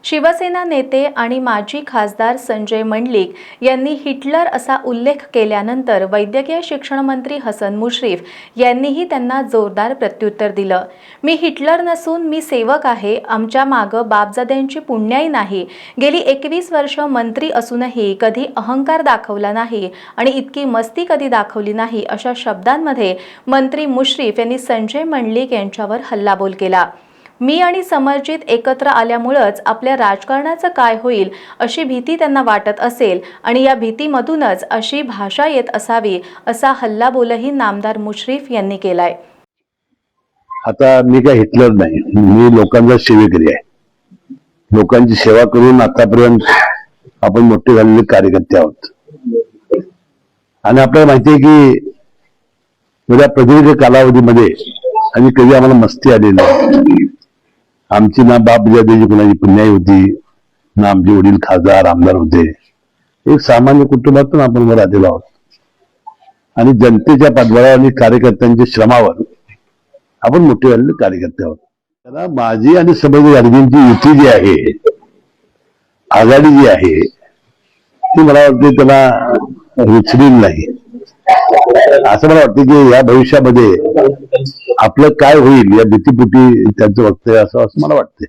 शिवसेना नेते आणि माजी खासदार संजय मंडलिक यांनी हिटलर असा उल्लेख केल्यानंतर वैद्यकीय शिक्षण मंत्री हसन मुश्रीफ यांनीही त्यांना जोरदार प्रत्युत्तर दिलं। मी हिटलर नसून मी सेवक आहे। आमच्या मागे बापजाद्यांची पुण्याई नाही। गेली 21 वर्ष मंत्री असूनही कधी अहंकार दाखवला नाही आणि इतकी मस्ती कधी दाखवली नाही, अशा शब्दांमध्ये मंत्री मुश्रीफ यांनी संजय मंडलिक यांच्यावर हल्लाबोल केला। मी आणि समरजित एकत्र आल्यामुळेच आपल्या राजकारणाचं काय होईल अशी भीती त्यांना वाटत असेल आणि या भीतीमधूनच अशी भाषा येत असावी, असा हल्लाबोलही नामदार मुश्रीफ यांनी केलाय। आता मी काय हिटलर नाही, मी लोकांचा सेवेकरी आहे। लोकांची सेवा करून आतापर्यंत आपण मोठे झालेले कार्यकर्ते आहोत आणि आपल्याला माहिती आहे की माझ्या प्रदीर्घ कालावधीमध्ये आणि कधी आम्हाला मस्ती आलेली नाही। आमची ना बापजाद्याची कोणाची पुण्याई होती, ना आमचे वडील खासदार आमदार होते। एक सामान्य कुटुंबातून आपण वर आलेलो आहोत आणि जनतेच्या पाठबळावर आणि कार्यकर्त्यांच्या श्रमावर आपण मोठे झालेले कार्यकर्ते आहोत। त्याला माझी आणि समज गाडगेंची युती जी आहे, आघाडी जी आहे, ती मला वाटते त्याला रुचलेली नाही। असं मला वाटतं की या भविष्यामध्ये आपलं काय होईल या भीतीपोटी त्यांचं वक्तव्य असं मला वाटतंय।